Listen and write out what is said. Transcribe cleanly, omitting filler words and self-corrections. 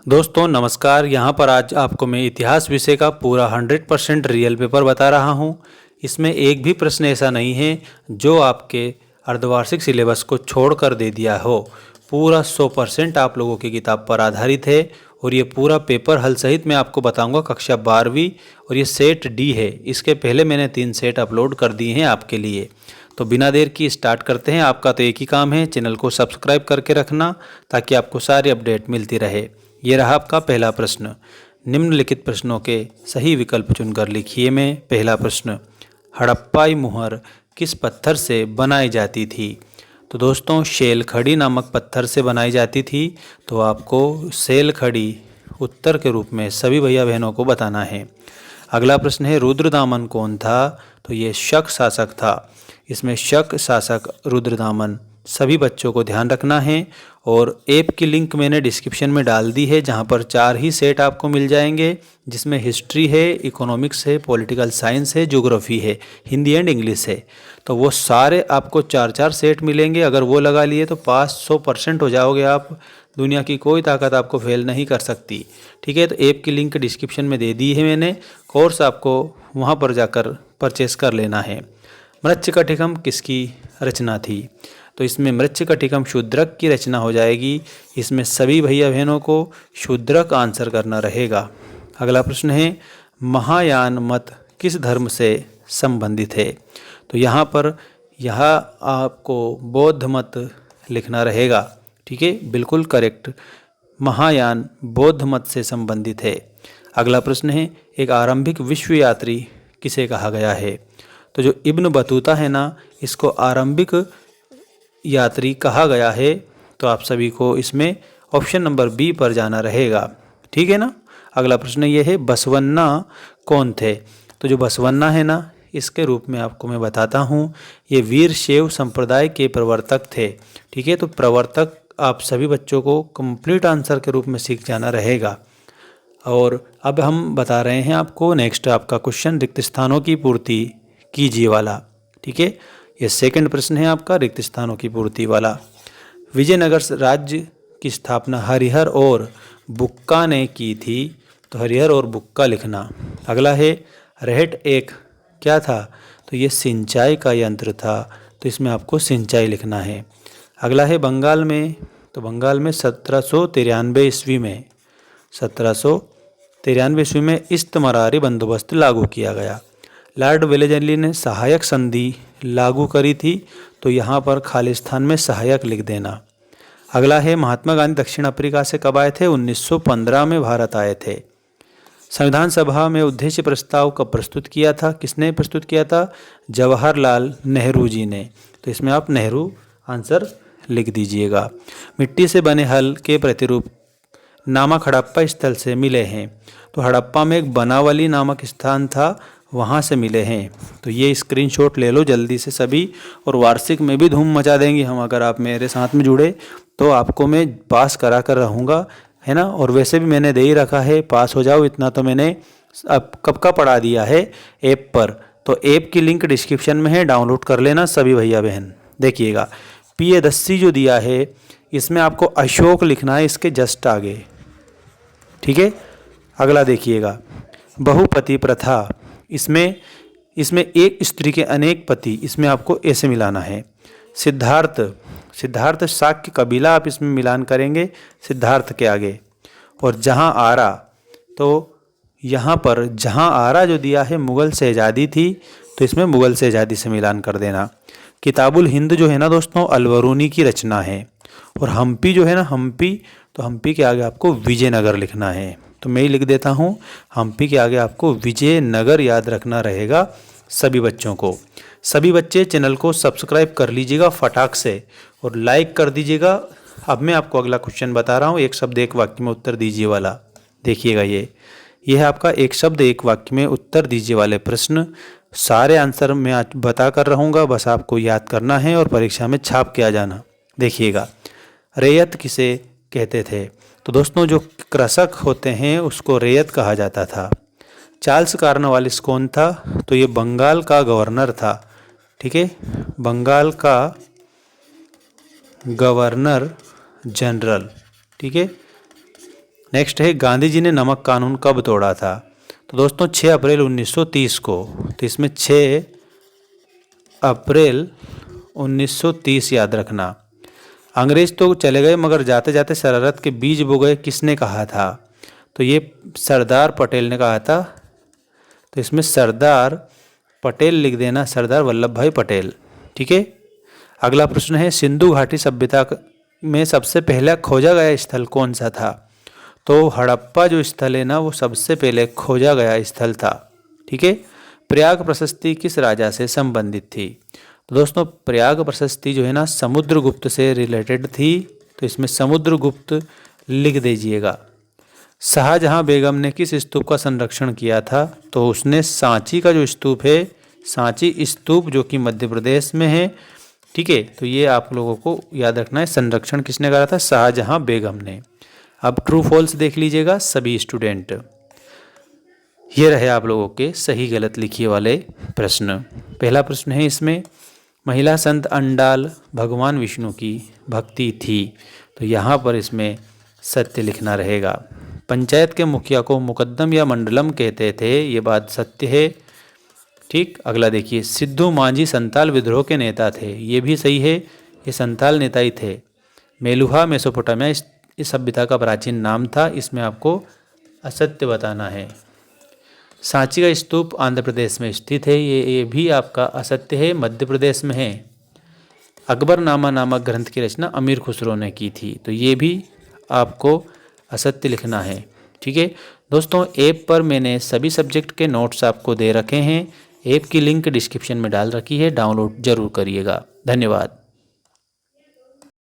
दोस्तों नमस्कार। यहाँ पर आज आपको मैं इतिहास विषय का पूरा 100% रियल पेपर बता रहा हूँ। इसमें एक भी प्रश्न ऐसा नहीं है जो आपके अर्धवार्षिक सिलेबस को छोड़कर दे दिया हो। पूरा 100% आप लोगों की किताब पर आधारित है और ये पूरा पेपर हल सहित मैं आपको बताऊंगा कक्षा 12वीं। और ये सेट डी है। इसके पहले मैंने 3 सेट अपलोड कर दिए हैं आपके लिए। तो बिना देर की स्टार्ट करते हैं। आपका तो एक ही काम है, चैनल को सब्सक्राइब करके रखना ताकि आपको सारी अपडेट मिलती रहे। ये रहा आपका पहला प्रश्न। निम्नलिखित प्रश्नों के सही विकल्प चुनकर लिखिए। में पहला प्रश्न, हड़प्पाई मुहर किस पत्थर से बनाई जाती थी? तो दोस्तों शैल खड़ी नामक पत्थर से बनाई जाती थी। तो आपको शैल खड़ी उत्तर के रूप में सभी भैया बहनों को बताना है। अगला प्रश्न है, रुद्रदामन कौन था? तो ये शक शासक था। इसमें शक शासक रुद्रदामन सभी बच्चों को ध्यान रखना है। और ऐप की लिंक मैंने डिस्क्रिप्शन में डाल दी है, जहां पर 4 ही सेट आपको मिल जाएंगे, जिसमें हिस्ट्री है, इकोनॉमिक्स है, पॉलिटिकल साइंस है, ज्योग्राफी है, हिंदी एंड इंग्लिश है। तो वो सारे आपको 4-4 सेट मिलेंगे। अगर वो लगा लिए तो पास 100% हो जाओगे आप। दुनिया की कोई ताकत आपको फेल नहीं कर सकती। ठीक है, तो ऐप की लिंक डिस्क्रिप्शन में दे दी है मैंने। कोर्स आपको वहाँ पर जाकर परचेस कर लेना है। मृच्छकटिकम किसकी रचना थी? तो इसमें मृच्छकटिकम शूद्रक की रचना हो जाएगी। इसमें सभी भैया बहनों को शूद्रक आंसर करना रहेगा। अगला प्रश्न है, महायान मत किस धर्म से संबंधित है? तो यहाँ पर आपको बौद्ध मत लिखना रहेगा। ठीक है, बिल्कुल करेक्ट। महायान बौद्ध मत से संबंधित है। अगला प्रश्न है, एक आरंभिक विश्व यात्री किसे कहा गया है? तो जो इब्न बतूता है ना, इसको आरंभिक यात्री कहा गया है। तो आप सभी को इसमें ऑप्शन नंबर बी पर जाना रहेगा। ठीक है ना। अगला प्रश्न ये है, बसवन्ना कौन थे? तो जो बसवन्ना है ना, इसके रूप में आपको मैं बताता हूँ, ये वीर शैव संप्रदाय के प्रवर्तक थे। ठीक है, तो प्रवर्तक आप सभी बच्चों को कंप्लीट आंसर के रूप में सीख जाना रहेगा। और अब हम बता रहे हैं आपको नेक्स्ट आपका क्वेश्चन, रिक्त स्थानों की पूर्ति कीजिए वाला। ठीक है, ये सेकंड प्रश्न है आपका, रिक्त स्थानों की पूर्ति वाला। विजयनगर राज्य की स्थापना हरिहर और बुक्का ने की थी। तो हरिहर और बुक्का लिखना। अगला है, रहट एक क्या था? तो ये सिंचाई का यंत्र था। तो इसमें आपको सिंचाई लिखना है। अगला है, बंगाल में। तो बंगाल में 1793 ईस्वी में 1793 ईस्वी में इस्तमरारी बंदोबस्त लागू किया गया। लॉर्ड वेलेजली ने सहायक संधि लागू करी थी। तो यहाँ पर खालिस्तान में सहायक लिख देना। अगला है, महात्मा गांधी दक्षिण अफ्रीका से कब आए थे? 1915 में भारत आए थे। संविधान सभा में उद्देश्य प्रस्ताव कब प्रस्तुत किया था? किसने प्रस्तुत किया था? जवाहरलाल नेहरू जी ने। तो इसमें आप नेहरू आंसर लिख दीजिएगा। मिट्टी से बने हल के प्रतिरूप नामक हड़प्पा स्थल से मिले हैं। तो हड़प्पा में एक बनावली नामक स्थान था, वहाँ से मिले हैं। तो ये स्क्रीनशॉट ले लो जल्दी से सभी। और वार्षिक में भी धूम मचा देंगे हम, अगर आप मेरे साथ में जुड़े तो आपको मैं पास करा कर रहूँगा, है ना। और वैसे भी मैंने दे ही रखा है, पास हो जाओ इतना तो मैंने अब कब का पढ़ा दिया है ऐप पर। तो ऐप की लिंक डिस्क्रिप्शन में है, डाउनलोड कर लेना सभी भैया बहन। देखिएगा, पियदस्सी जो दिया है, इसमें आपको अशोक लिखना है इसके जस्ट आगे। ठीक है, अगला देखिएगा, बहुपति प्रथा। इसमें एक स्त्री के अनेक पति, इसमें आपको ऐसे मिलाना है। सिद्धार्थ शाक्य कबीला आप इसमें मिलान करेंगे सिद्धार्थ के आगे। और जहाँ आरा, तो यहाँ पर जहाँ आरा जो दिया है मुग़ल शहजादी थी, तो इसमें मुग़ल शहजादी से मिलान कर देना। किताबुल हिंद जो है ना दोस्तों, अलवरूनी की रचना है। और हम्पी जो है ना, हम्पी, तो हम्पी के आगे आपको विजयनगर लिखना है। तो मैं ही लिख देता हूँ, हम्पी के आगे आपको विजयनगर याद रखना रहेगा सभी बच्चों को। सभी बच्चे चैनल को सब्सक्राइब कर लीजिएगा फटाक से और लाइक कर दीजिएगा। अब मैं आपको अगला क्वेश्चन बता रहा हूँ, एक शब्द एक वाक्य में उत्तर दीजिए वाला। देखिएगा, ये है आपका एक शब्द एक वाक्य में उत्तर दीजिए वाले प्रश्न। सारे आंसर मैं आज बता कर रहूँगा, बस आपको याद करना है और परीक्षा में छाप के आ जाना। देखिएगा, रैयत किसे कहते थे? तो दोस्तों जो कृषक होते हैं उसको रैयत कहा जाता था। चार्ल्स कॉर्नवालिस कौन था? तो ये बंगाल का गवर्नर था। ठीक है, बंगाल का गवर्नर जनरल। ठीक है, नेक्स्ट है गांधी जी ने नमक कानून कब तोड़ा था? तो दोस्तों 6 अप्रैल 1930 को। तो इसमें 6 अप्रैल 1930 याद रखना। अंग्रेज तो चले गए मगर जाते जाते शरारत के बीज बो गए, किसने कहा था? तो ये सरदार पटेल ने कहा था। तो इसमें सरदार पटेल लिख देना, सरदार वल्लभ भाई पटेल। ठीक है। अगला प्रश्न है सिंधु घाटी सभ्यता में सबसे पहला खोजा गया स्थल कौन सा था? तो हड़प्पा जो स्थल है ना, वो सबसे पहले खोजा गया स्थल था। ठीक है। प्रयाग प्रशस्ति किस राजा से संबंधित थी? तो दोस्तों प्रयाग प्रशस्ति जो है ना, समुद्रगुप्त से रिलेटेड थी। तो इसमें समुद्रगुप्त लिख दीजिएगा। शाहजहां बेगम ने किस स्तूप का संरक्षण किया था? तो उसने सांची का जो स्तूप है, सांची स्तूप जो कि मध्य प्रदेश में है। ठीक है। तो ये आप लोगों को याद रखना है, संरक्षण किसने करा था? शाहजहां बेगम ने। अब ट्रू फॉल्स देख लीजिएगा सभी स्टूडेंट। ये रहे आप लोगों के सही गलत लिखिए वाले प्रश्न। पहला प्रश्न है इसमें महिला संत अंडाल भगवान विष्णु की भक्ति थी। तो यहाँ पर इसमें सत्य लिखना रहेगा। पंचायत के मुखिया को मुकद्दम या मंडलम कहते थे, ये बात सत्य है। ठीक। अगला देखिए सिद्धू मांझी संताल विद्रोह के नेता थे, ये भी सही है, ये संताल नेता ही थे। मेलुहा मेसोपोटामिया इस सभ्यता का प्राचीन नाम था, इसमें आपको असत्य बताना है। सांची का स्तूप आंध्र प्रदेश में स्थित है, ये भी आपका असत्य है, मध्य प्रदेश में है। अकबरनामा नामक ग्रंथ की रचना अमीर खुसरो ने की थी, तो ये भी आपको असत्य लिखना है। ठीक है दोस्तों, ऐप पर मैंने सभी सब्जेक्ट के नोट्स आपको दे रखे हैं। ऐप की लिंक डिस्क्रिप्शन में डाल रखी है, डाउनलोड जरूर करिएगा। धन्यवाद।